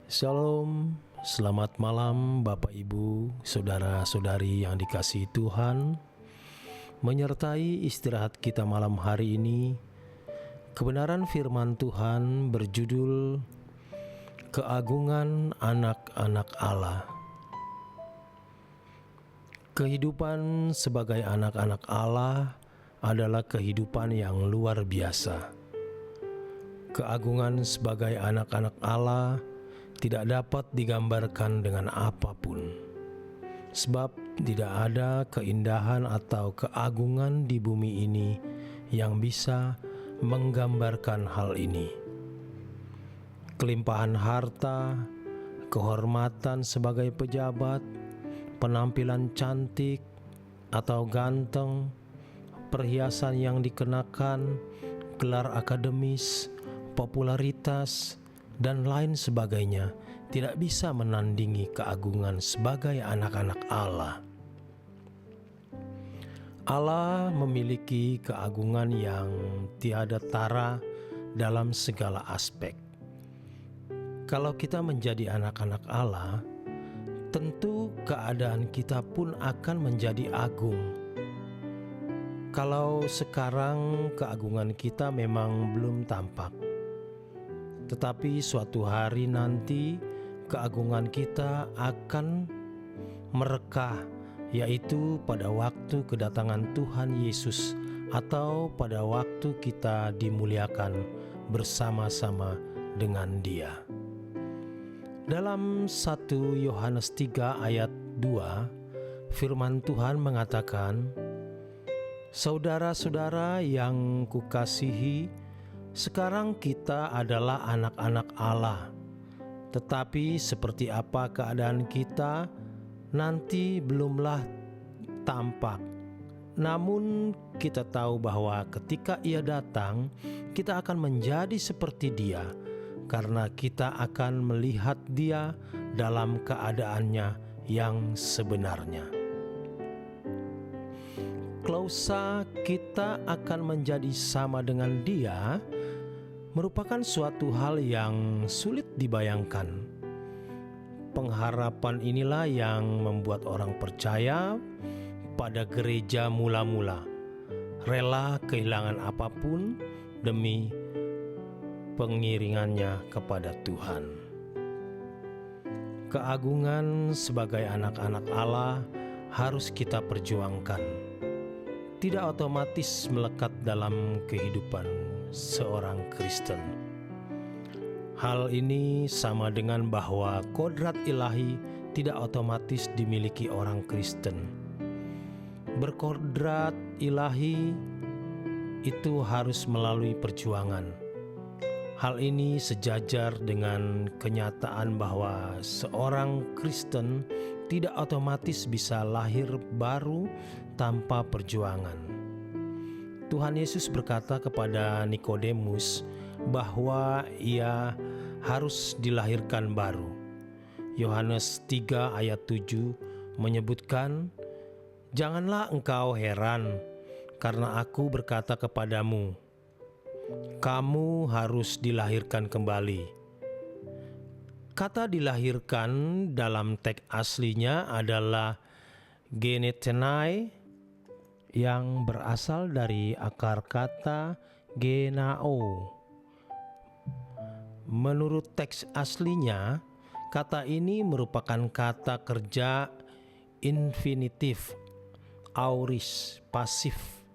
Shalom, selamat malam Bapak Ibu, Saudara-saudari yang dikasihi Tuhan. Menyertai istirahat kita malam hari ini, kebenaran firman Tuhan berjudul Keagungan Anak-anak Allah. Kehidupan sebagai anak-anak Allah adalah kehidupan yang luar biasa. Keagungan sebagai anak-anak Allah tidak dapat digambarkan dengan apapun, sebab tidak ada keindahan atau keagungan di bumi ini yang bisa menggambarkan hal ini. Kelimpahan harta, kehormatan sebagai pejabat, penampilan cantik atau ganteng, perhiasan yang dikenakan, gelar akademis, popularitas, dan lain sebagainya tidak bisa menandingi keagungan sebagai anak-anak Allah. Allah memiliki keagungan yang tiada tara dalam segala aspek. Kalau kita menjadi anak-anak Allah, tentu keadaan kita pun akan menjadi agung. Kalau sekarang keagungan kita memang belum tampak, tetapi suatu hari nanti keagungan kita akan merekah, yaitu pada waktu kedatangan Tuhan Yesus atau pada waktu kita dimuliakan bersama-sama dengan Dia. Dalam 1 Yohanes 3 ayat 2, firman Tuhan mengatakan, "Saudara-saudara yang kukasihi, sekarang kita adalah anak-anak Allah, tetapi seperti apa keadaan kita nanti belumlah tampak. Namun kita tahu bahwa ketika Ia datang, kita akan menjadi seperti Dia, karena kita akan melihat Dia dalam keadaannya yang sebenarnya." Klausa kita akan menjadi sama dengan Dia merupakan suatu hal yang sulit dibayangkan. Pengharapan inilah yang membuat orang percaya pada gereja mula-mula rela kehilangan apapun demi pengiringannya kepada Tuhan. Keagungan sebagai anak-anak Allah harus kita perjuangkan. Tidak otomatis melekat dalam kehidupan seorang Kristen. Hal ini sama dengan bahwa kodrat ilahi tidak otomatis dimiliki orang Kristen. Berkodrat ilahi itu harus melalui perjuangan. Hal ini sejajar dengan kenyataan bahwa seorang Kristen tidak otomatis bisa lahir baru tanpa perjuangan. Tuhan Yesus berkata kepada Nikodemus bahwa ia harus dilahirkan baru. Yohanes 3 ayat 7 menyebutkan, "Janganlah engkau heran, karena aku berkata kepadamu, kamu harus dilahirkan kembali." Kata dilahirkan dalam teks aslinya adalah genetenai, yang berasal dari akar kata genao. Menurut teks aslinya, kata ini merupakan kata kerja infinitif aorist pasif,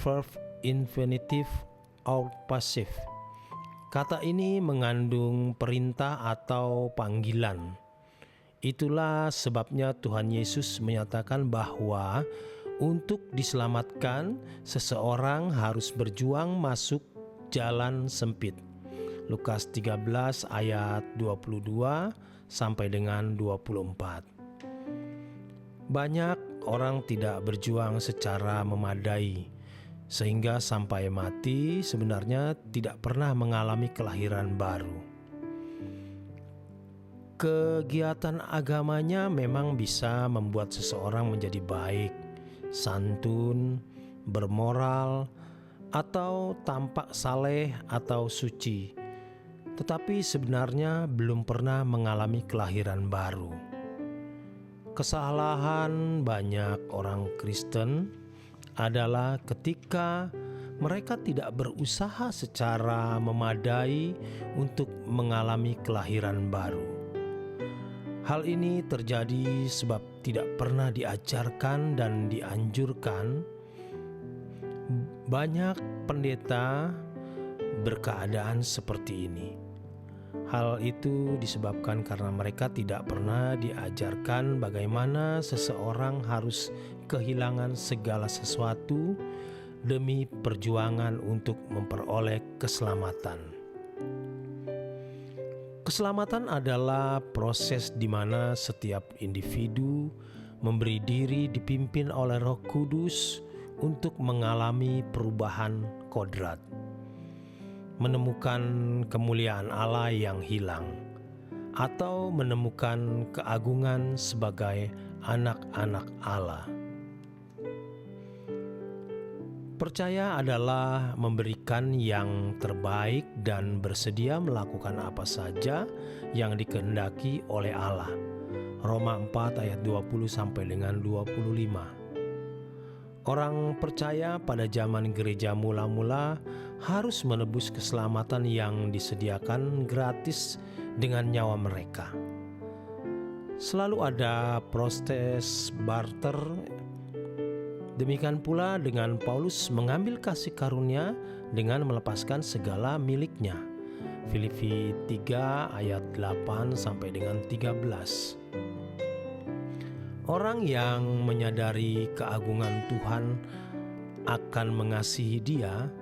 verb infinitif or pasif. Kata ini mengandung perintah atau panggilan. Itulah sebabnya Tuhan Yesus menyatakan bahwa untuk diselamatkan, seseorang harus berjuang masuk jalan sempit. Lukas 13 ayat 22 sampai dengan 24. Banyak orang tidak berjuang secara memadai, sehingga sampai mati sebenarnya tidak pernah mengalami kelahiran baru. Kegiatan agamanya memang bisa membuat seseorang menjadi baik, santun, bermoral, atau tampak saleh atau suci. tetapi sebenarnya belum pernah mengalami kelahiran baru. Kesalahan banyak orang Kristen adalah ketika mereka tidak berusaha secara memadai untuk mengalami kelahiran baru. Hal ini terjadi sebab tidak pernah diajarkan dan dianjurkan. Banyak pendeta berkeadaan seperti ini. Hal itu disebabkan karena mereka tidak pernah diajarkan bagaimana seseorang harus kehilangan segala sesuatu demi perjuangan untuk memperoleh keselamatan. Keselamatan adalah proses di mana setiap individu memberi diri dipimpin oleh Roh Kudus untuk mengalami perubahan kodrat, menemukan kemuliaan Allah yang hilang, atau menemukan keagungan sebagai anak-anak Allah. Percaya adalah memberikan yang terbaik dan bersedia melakukan apa saja yang dikehendaki oleh Allah. Roma 4 ayat 20 sampai dengan 25. Orang percaya pada zaman gereja mula-mula harus menebus keselamatan yang disediakan gratis dengan nyawa mereka. Selalu ada proses barter. Demikian pula dengan Paulus mengambil kasih karunia dengan melepaskan segala miliknya. Filipi 3 ayat 8 sampai dengan 13. Orang yang menyadari keagungan Tuhan akan mengasihi Dia,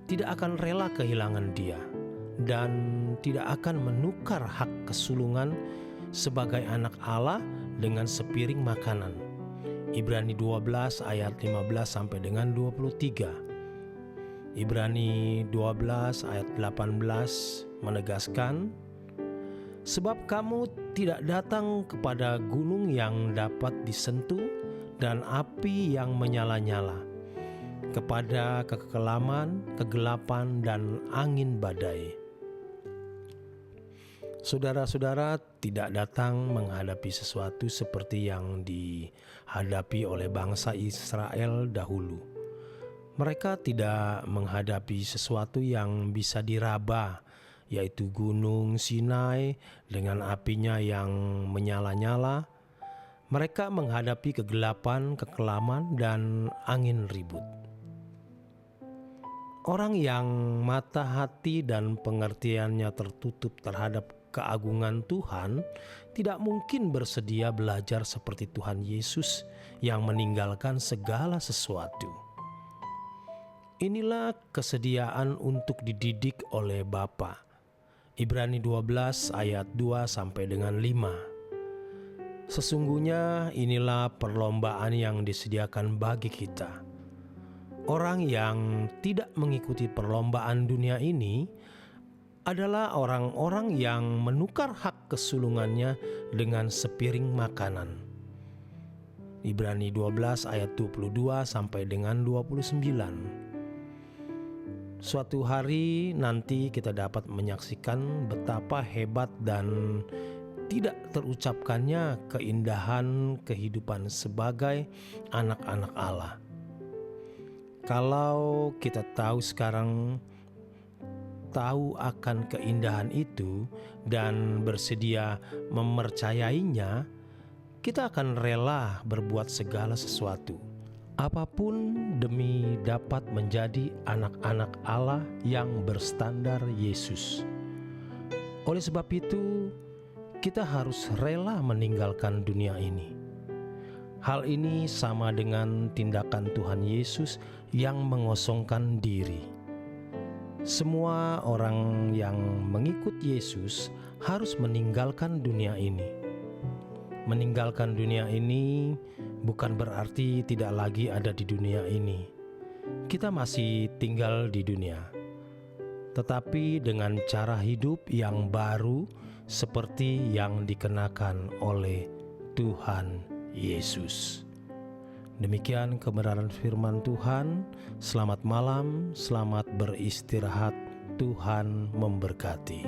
tidak akan rela kehilangan Dia, dan tidak akan menukar hak kesulungan sebagai anak Allah dengan sepiring makanan. Ibrani 12 ayat 15 sampai dengan 23. Ibrani 12 ayat 18 menegaskan, sebab kamu tidak datang kepada gunung yang dapat disentuh dan api yang menyala-nyala, kepada kekelaman, kegelapan, dan angin badai. Saudara-saudara tidak datang menghadapi sesuatu seperti yang dihadapi oleh bangsa Israel dahulu. Mereka tidak menghadapi sesuatu yang bisa diraba, yaitu gunung Sinai dengan apinya yang menyala-nyala. Mereka menghadapi kegelapan, kekelaman, dan angin ribut. Orang yang mata hati dan pengertiannya tertutup terhadap keagungan Tuhan tidak mungkin bersedia belajar seperti Tuhan Yesus yang meninggalkan segala sesuatu. Inilah kesediaan untuk dididik oleh Bapa. Ibrani 12 ayat 2 sampai dengan 5. Sesungguhnya inilah perlombaan yang disediakan bagi kita. Orang yang tidak mengikuti perlombaan dunia ini adalah orang-orang yang menukar hak kesulungannya dengan sepiring makanan. Ibrani 12 ayat 22 sampai dengan 29. Suatu hari nanti kita dapat menyaksikan betapa hebat dan tidak terucapkannya keindahan kehidupan sebagai anak-anak Allah. Kalau kita tahu akan keindahan itu dan bersedia mempercayainya, kita akan rela berbuat segala sesuatu, apapun demi dapat menjadi anak-anak Allah yang berstandar Yesus. Oleh sebab itu, kita harus rela meninggalkan dunia ini. Hal ini sama dengan tindakan Tuhan Yesus yang mengosongkan diri. Semua orang yang mengikut Yesus harus meninggalkan dunia ini. Meninggalkan dunia ini bukan berarti tidak lagi ada di dunia ini. Kita masih tinggal di dunia, tetapi dengan cara hidup yang baru seperti yang dikenakan oleh Tuhan Yesus. Demikian kebenaran firman Tuhan. Selamat malam, selamat beristirahat. Tuhan memberkati.